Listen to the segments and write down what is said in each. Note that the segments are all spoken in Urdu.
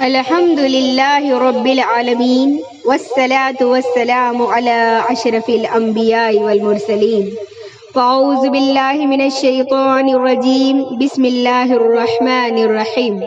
الحمد لله رب العالمين والصلاة والسلام على أشرف الأنبياء والمرسلين فأعوذ بالله من الشيطان الرجيم بسم الله الرحمن الرحيم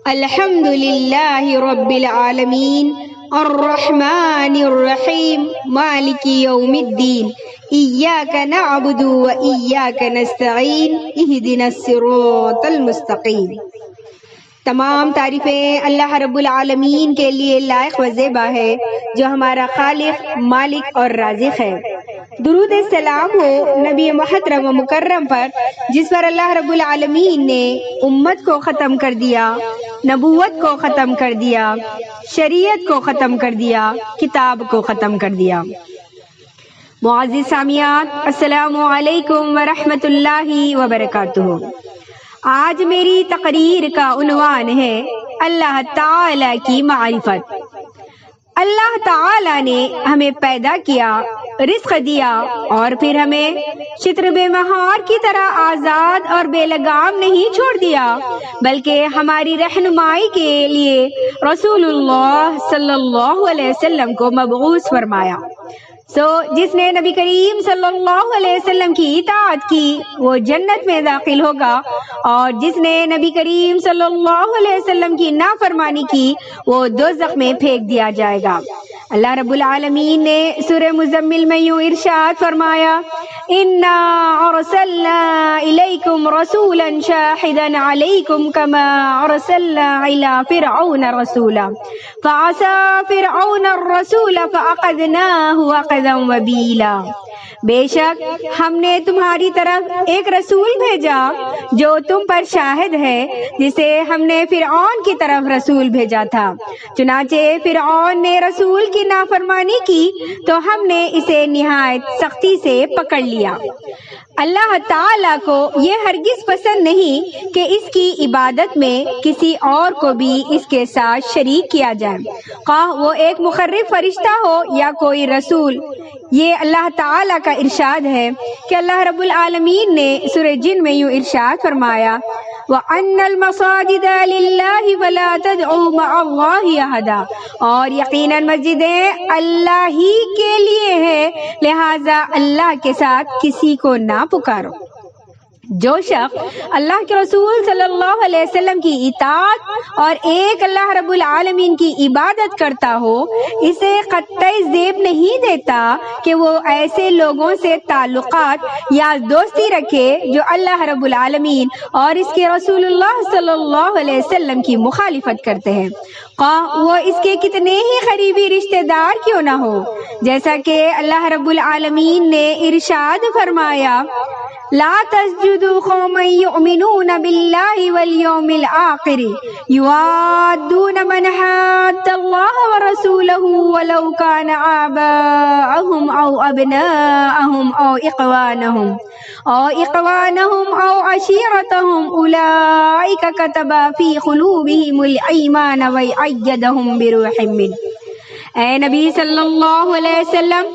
الحمد لله رب العالمين الرحمن الرحيم مالك يوم الدين إياك نعبد وإياك نستعين اهدنا الصراط المستقيم۔ تمام تعریفیں اللہ رب العالمین کے لیے لائق و زیبا ہے جو ہمارا خالق، مالک اور رازق ہے۔ درود السلام ہو نبی محترم و مکرم پر جس پر اللہ رب العالمین نے امت کو ختم کر دیا، نبوت کو ختم کر دیا، شریعت کو ختم کر دیا، کتاب کو ختم کر دیا۔ معزز سامعین، السلام علیکم ورحمۃ اللہ وبرکاتہ۔ آج میری تقریر کا عنوان ہے اللہ تعالی کی معرفت۔ اللہ تعالی نے ہمیں پیدا کیا، رزق دیا اور پھر ہمیں چتر بے مہار کی طرح آزاد اور بے لگام نہیں چھوڑ دیا، بلکہ ہماری رہنمائی کے لیے رسول اللہ صلی اللہ علیہ وسلم کو مبعوث فرمایا۔ جس نے نبی کریم صلی اللہ علیہ وسلم کی اطاعت کی وہ جنت میں داخل ہوگا، اور جس نے نبی کریم صلی اللہ علیہ وسلم کی نافرمانی کی وہ دوزخ میں پھینک دیا جائے گا۔ اللہ رب العالمین نے سورہ مزمل میں یوں ارشاد فرمایا، انا ارسلنا الیکم رسولا شاہدا علیکم کما ارسلنا الی فرعون رسولا فعصى فرعون الرسول فاخذناه اخذا وبیلا۔ بے شک ہم نے تمہاری طرف ایک رسول بھیجا جو تم پر شاہد ہے، جسے ہم نے فرعون کی طرف رسول بھیجا تھا، چنانچہ فرعون نے رسول کی نافرمانی کی تو ہم نے اسے نہایت سختی سے پکڑ لیا۔ اللہ تعالیٰ کو یہ ہرگز پسند نہیں کہ اس کی عبادت میں کسی اور کو بھی اس کے ساتھ شریک کیا جائے، خواہ وہ ایک مقرب فرشتہ ہو یا کوئی رسول۔ یہ اللہ تعالیٰ کا ارشاد ہے کہ اللہ رب العالمین نے سورہ جن میں یوں ارشاد فرمایا، وَأَنَّ الْمَسَاجِدَ لِلَّهِ فَلَا تَدْعُوا مَعَ اللَّهِ أَحَدًا، اور یقیناً مسجدیں اللہ ہی کے لیے ہے، لہٰذا اللہ کے ساتھ کسی کو نہ پکارو۔ جو شخص اللہ کے رسول صلی اللہ علیہ وسلم کی اطاعت اور ایک اللہ رب العالمین کی عبادت کرتا ہو، اسے قطعی زیب نہیں دیتا کہ وہ ایسے لوگوں سے تعلقات یا دوستی رکھے جو اللہ رب العالمین اور اس کے رسول اللہ صلی اللہ علیہ وسلم کی مخالفت کرتے ہیں، خواہ وہ اس کے کتنے ہی قریبی رشتہ دار کیوں نہ ہو۔ جیسا کہ اللہ رب العالمین نے ارشاد فرمایا، لا تسجدوا قوما يؤمنون بالله واليوم الآخر يوادون من حاد الله ورسوله ولو كان آباءهم أو أبناءهم أو إخوانهم أو عشيرتهم أولئك كتب في قلوبهم الإيمان وأيدهم بروح منه۔ اے نبی صلی اللہ علیہ وسلم،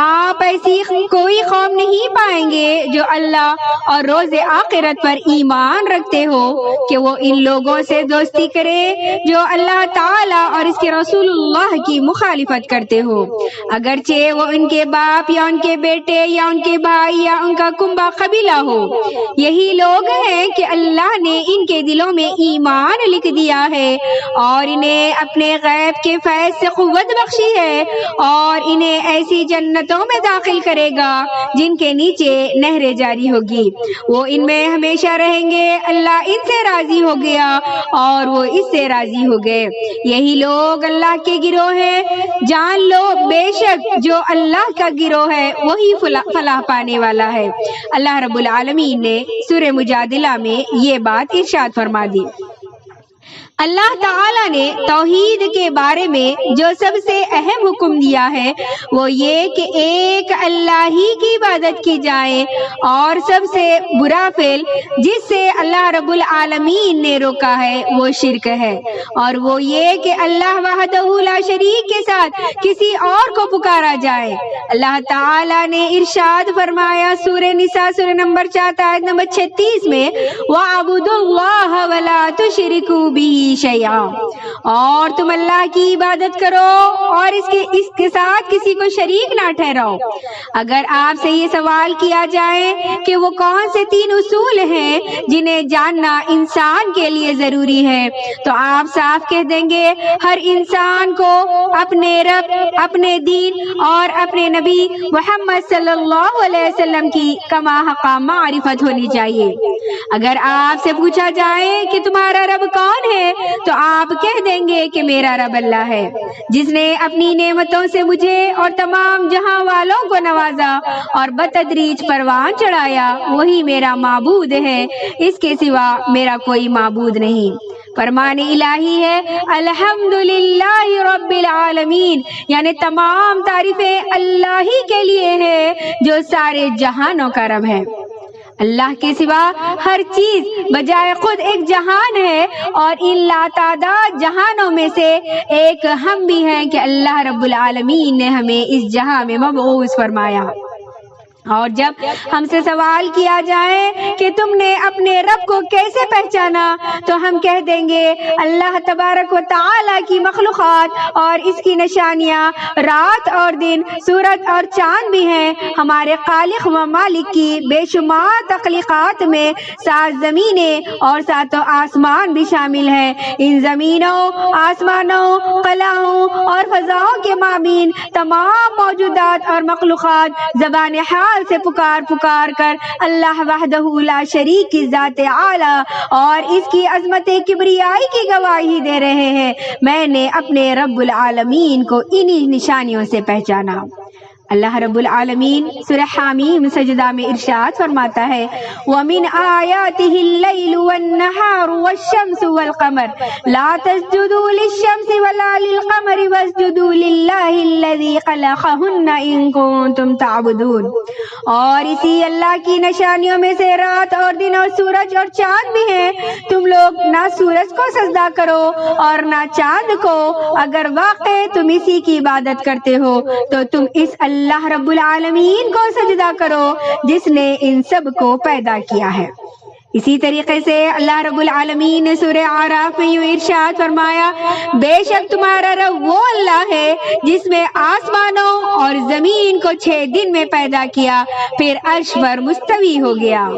آپ ایسی کوئی قوم نہیں پائیں گے جو اللہ اور روز آخرت پر ایمان رکھتے ہو کہ وہ ان لوگوں سے دوستی کرے جو اللہ تعالیٰ اور اس کے رسول اللہ کی مخالفت کرتے ہو، اگرچہ وہ ان کے باپ یا ان کے بیٹے یا ان کے بھائی یا ان کا کنبہ قبیلہ ہو۔ یہی لوگ ہیں کہ اللہ نے ان کے دلوں میں ایمان لکھ دیا ہے اور انہیں اپنے غیب کے فیض سے قوت بخشی ہے، اور انہیں ایسی جنتوں میں داخل کرے گا جن کے نیچے نہریں جاری ہوگی، وہ ان میں ہمیشہ رہیں گے، اللہ ان سے راضی ہو گیا اور وہ اس سے راضی ہو گئے۔ یہی لوگ اللہ کے گروہ ہیں، جان لو بے شک جو اللہ کا گروہ ہے وہی فلاح پانے والا ہے۔ اللہ رب العالمین نے سورہ مجادلہ میں یہ بات ارشاد فرما دی۔ اللہ تعالیٰ نے توحید کے بارے میں جو سب سے اہم حکم دیا ہے وہ یہ کہ ایک اللہ ہی کی عبادت کی جائے، اور سب سے برا فعل جس سے اللہ رب العالمین نے روکا ہے وہ شرک ہے، اور وہ یہ کہ اللہ وحدہ لا شریک کے ساتھ کسی اور کو پکارا جائے۔ اللہ تعالیٰ نے ارشاد فرمایا سورہ نساء سورہ نمبر 4 آیت نمبر 36 میں، وَاعْبُدُوا اللَّهَ وَلَا تُشْرِكُوا بِهِ شیئا، اور تم اللہ کی عبادت کرو اور اس کے ساتھ کسی کو شریک نہ ٹھہراؤ۔ اگر آپ سے یہ سوال کیا جائے کہ وہ کون سے 3 اصول ہیں جنہیں جاننا انسان کے لیے ضروری ہے، تو آپ صاف کہہ دیں گے ہر انسان کو اپنے رب، اپنے دین اور اپنے نبی محمد صلی اللہ علیہ وسلم کی کما حق معرفت ہونی چاہیے۔ اگر آپ سے پوچھا جائے کہ تمہارا رب کون ہے، تو آپ کہہ دیں گے کہ میرا رب اللہ ہے، جس نے اپنی نعمتوں سے مجھے اور تمام جہاں والوں کو نوازا اور بتدریج پروان چڑھایا، وہی میرا معبود ہے، اس کے سوا میرا کوئی معبود نہیں۔ فرمان الہی ہے الحمدللہ رب العالمین، یعنی تمام تعریفیں اللہ ہی کے لیے ہے جو سارے جہانوں کا رب ہے۔ اللہ کے سوا ہر چیز بجائے خود ایک جہان ہے، اور ان لاتعداد جہانوں میں سے ایک ہم بھی ہیں کہ اللہ رب العالمین نے ہمیں اس جہاں میں مبعوث فرمایا۔ اور جب ہم سے سوال کیا جائے کہ تم نے اپنے رب کو کیسے پہچانا، تو ہم کہہ دیں گے اللہ تبارک و تعالی کی مخلوقات اور اس کی نشانیاں، رات اور دن، سورج اور چاند بھی ہیں۔ ہمارے خالق و مالک کی بے شمار تخلیقات میں 7 زمینیں اور 7 آسمان بھی شامل ہیں۔ ان زمینوں، آسمانوں، خلاؤں اور فضاؤں کے مابین تمام موجودات اور مخلوقات زبان حال سے پکار کر اللہ وحدہ لا شریک کی ذات اعلی اور اس کی عظمت کبریائی کی گواہی دے رہے ہیں۔ میں نے اپنے رب العالمین کو انہی نشانیوں سے پہچانا۔ اللہ رب العالمین سورہ حامیم سجدہ میں ارشاد فرماتا ہے وَمِنْ آيَاتِهِ اللَّيْلُ وَالنَّهَارُ وَالشَّمْسُ وَالْقَمَرُ لَا تَسْجُدُوا لِلشَّمْسِ وَلَا لِلْقَمَرِ وَاسْجُدُوا لِلَّهِ الَّذِي خَلَقَهُنَّ إِن كُنتُمْ تَعْبُدُونَ۔ اور اسی اللہ کی نشانیوں میں سے رات اور دن اور سورج اور چاند بھی ہیں۔ تم لوگ نہ سورج کو سجدہ کرو اور نہ چاند کو، اگر واقع تم اسی کی عبادت کرتے ہو تو تم اس اللہ رب العالمین کو سجدہ کرو جس نے ان سب کو پیدا کیا ہے۔ اسی طریقے سے اللہ رب العالمین نے سورہ اعراف میں یوں ارشاد فرمایا بے شک تمہارا رب وہ اللہ ہے جس میں آسمانوں اور زمین کو 6 دن میں پیدا کیا، پھر عرش پر مستوی ہو گیا۔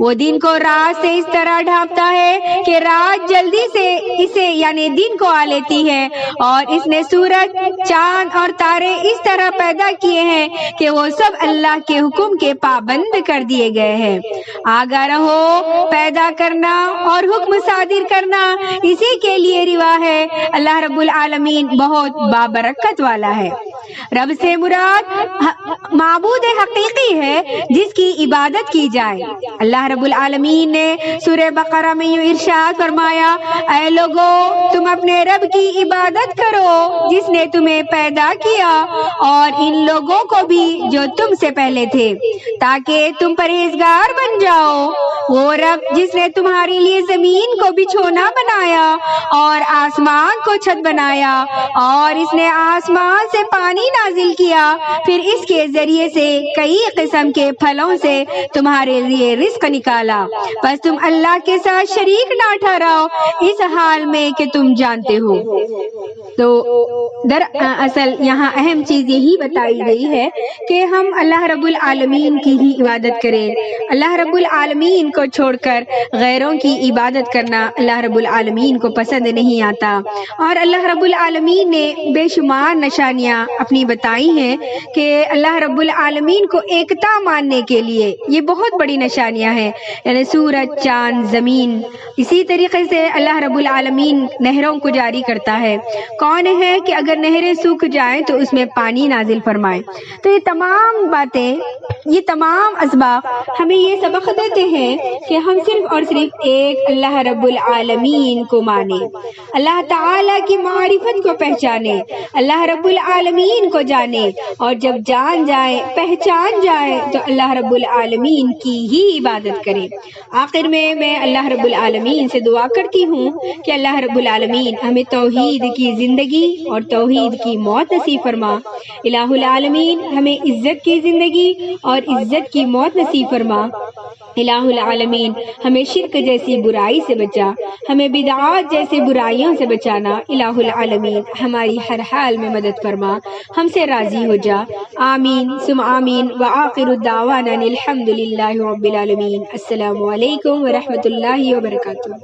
وہ دن کو رات سے اس طرح ڈھانپتا ہے کہ رات جلدی سے اسے یعنی دن کو آ لیتی ہے، اور اس نے سورج، چاند اور تارے اس طرح پیدا کیے ہیں کہ وہ سب اللہ کے حکم کے پابند کر دیے گئے ہیں۔ آگاہ رہو، پیدا کرنا اور حکم صادر کرنا اسی کے لیے روا ہے۔ اللہ رب العالمین بہت بابرکت والا ہے۔ رب سے مراد معبود حقیقی ہے جس کی عبادت کی جائے۔ اللہ رب العالمین نے سورہ بقرہ میں یوں ارشاد فرمایا اے لوگو تم اپنے رب کی عبادت کرو جس نے تمہیں پیدا کیا اور ان لوگوں کو بھی جو تم سے پہلے تھے، تاکہ تم پرہیزگار بن جاؤ۔ وہ رب جس نے تمہارے لیے زمین کو بچھونا بنایا اور آسمان کو چھت بنایا، اور اس نے آسمان سے پانی نازل کیا، پھر اس کے ذریعے سے کئی قسم کے پھلوں سے تمہارے لیے رزق نکالا، بس تم اللہ کے ساتھ شریک نہ ٹھہراؤ اس حال میں کہ تم جانتے ہو۔ تو دراصل یہاں اہم چیز یہی بتائی گئی ہے کہ ہم اللہ رب العالمین کی ہی عبادت کریں۔ اللہ رب العالمین کو چھوڑ کر غیروں کی عبادت کرنا اللہ رب العالمین کو پسند نہیں آتا، اور اللہ رب العالمین نے بے شمار نشانیاں اپنی بتائی ہیں کہ اللہ رب العالمین کو ایکتا ماننے کے لیے یہ بہت بڑی نشانیاں ہیں، یعنی سورج، چاند، زمین۔ اسی طریقے سے اللہ رب العالمین نہروں کو جاری کرتا ہے۔ کون ہے کہ اگر نہریں سوکھ جائیں تو اس میں پانی نازل فرمائے؟ تو یہ تمام باتیں، یہ تمام اسباب ہمیں یہ سبق دیتے ہیں کہ ہم صرف اور صرف ایک اللہ رب العالمین کو مانیں، اللہ تعالی کی معرفت کو پہچانے، اللہ رب العالمین کو جانے، اور جب جان جائے، پہچان جائے تو اللہ رب العالمین کی ہی عبادت کریں۔ آخر میں اللہ رب العالمین سے دعا کرتی ہوں کہ اللہ رب العالمین ہمیں توحید کی زندگی اور توحید کی موت نصیب فرما۔ الہ العالمین ہمیں عزت کی زندگی اور عزت کی موت نصیب فرما۔ الہ العالمین ہمیں شرک جیسی برائی سے بچا، ہمیں بدعات جیسے برائیوں سے بچانا۔ الہ العالمین ہماری ہر حال میں مدد فرما، ہم سے راضی ہو جا۔ آمین ثم آمین وآخر الدعوانا الحمد للہ رب العالمین۔ السلام علیکم ورحمۃ اللہ وبرکاتہ۔